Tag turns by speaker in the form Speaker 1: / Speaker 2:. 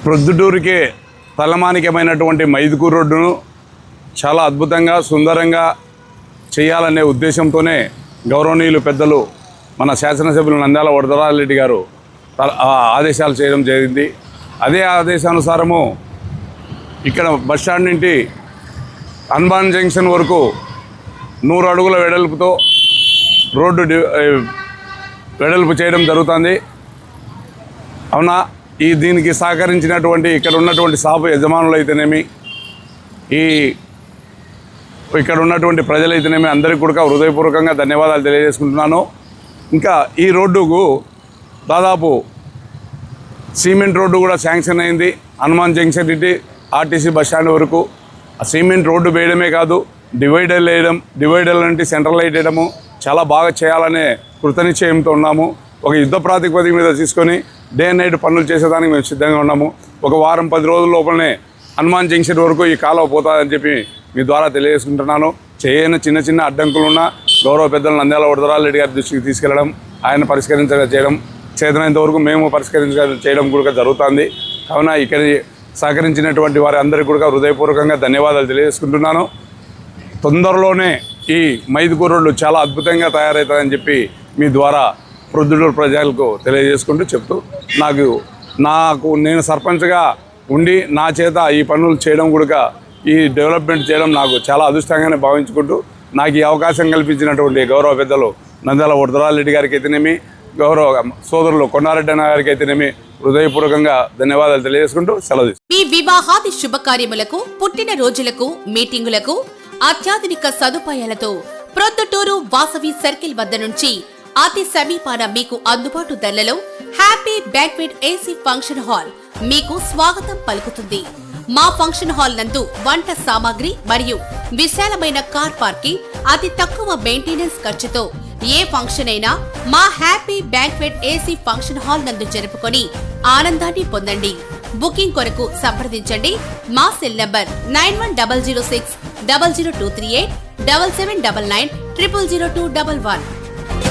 Speaker 1: ప్రొద్దుటూరుకే తలమానికమైనటువంటి మైదుకూరు రోడ్డును చాలా అద్భుతంగా సుందరంగా చేయాలనే ఉద్దేశంతోనే గౌరవనీయులు పెద్దలు మన శాసనసభ్యులు నంద్యాల వరదరాజరెడ్డి గారు ఆదేశాలు చేయడం జరిగింది. అదే ఆదేశానుసారము ఇక్కడ బస్టాండ్ నుండి హనుమాన్ జంక్షన్ వరకు 100 అడుగుల వెడల్పుతో రోడ్డు వెడల్పు చేయడం జరుగుతుంది. అవునా, దీనికి సహకరించినటువంటి ఇక్కడ ఉన్నటువంటి షాపు యజమానులు అయితేనేమి, ఇక్కడ ఉన్నటువంటి ప్రజలైతేనేమి అందరికీ కూడా హృదయపూర్వకంగా ధన్యవాదాలు తెలియజేసుకుంటున్నాను. ఇంకా ఈ రోడ్డుకు దాదాపు సిమెంట్ రోడ్డు కూడా శాంక్షన్ అయింది. హనుమాన్ జంక్షన్ నుండి ఆర్టీసీ బస్టాండ్ వరకు ఆ సిమెంట్ రోడ్డు వేయడమే కాదు, డివైడర్లు వేయడం, డివైడర్ల నుండి సెంట్రల్ లైట్ వేయడము చాలా బాగా చేయాలనే కృతనిశ్చయంతో ఉన్నాము. ఒక యుద్ధ ప్రాతిపదిక మీద తీసుకొని డే అండ్ నైట్ పనులు చేసేదానికి మేము సిద్ధంగా ఉన్నాము. ఒక వారం 10 రోజుల లోపలనే హనుమాన్ జంక్షన్ వరకు ఈ కాలువ పోతుందని చెప్పి మీ ద్వారా తెలియజేసుకుంటున్నాను. చేయని చిన్న చిన్న అడ్డంకులున్న గౌరవ పెద్దలు నంద్యాల వరదరాజరెడ్డి గారి దృష్టికి తీసుకెళ్లడం, ఆయన చేయడం చేతనంత వరకు మేము చేయడం కూడా జరుగుతుంది. కావున ఇక్కడ సహకరించినటువంటి వారి అందరికీ కూడా హృదయపూర్వకంగా ధన్యవాదాలు తెలియజేసుకుంటున్నాను. తొందరలోనే ఈ మైదుకూరు రోడ్డు చాలా అద్భుతంగా తయారవుతుందని చెప్పి మీ ద్వారా ప్రొద్దుటూరు ప్రజలకు తెలియజేసుకుంటూ చెప్తూ నేను సర్పంచ్గా ఉండి నా చేత ఈ పనులు చేయడం కూడా ఈ డెవలప్మెంట్ చేయడం నాకు చాలా అదృష్టంగానే భావించుకుంటూ నాకు ఈ అవకాశం కల్పించినటువంటి గౌరవ పెద్దలు నంద్యాల వరదరాజరెడ్డి గారికి అయితేనేమి, గౌరవ సోదరులు కొండారెడ్డి అన్న గారికి అయితేనేమి హృదయపూర్వకంగా ధన్యవాదాలు తెలియజేసుకుంటూ సెలవు తీసుకుంటాను.
Speaker 2: మీ వివాహాది శుభకార్యములకు, పుట్టిన రోజులకు, మీటింగులకు అత్యాధునిక సదుపాయాలతో ప్రొద్దుటూరు వాసవి సర్కిల్ వద్ద నుంచి అతి సమీపాన మీకు అందుబాటు ధరలలో happy banquet AC function hall మీకు స్వాగతం పలుకుతుంది. మా ఫంక్షన్ హాల్ నందు వంట సామాగ్రి మరియు విశాలమైన కార్ పార్కింగ్, అతి తక్కువ మెయింటెనెన్స్ ఖర్చుతో ఏ ఫంక్షన్ అయినా మా happy banquet AC function hall నందు జరుపుకొని ఆనందాన్ని పొందండి. బుకింగ్ కొరకు సంప్రదించండి. మా సెల్ నంబర్ 9100600238 7799 000211.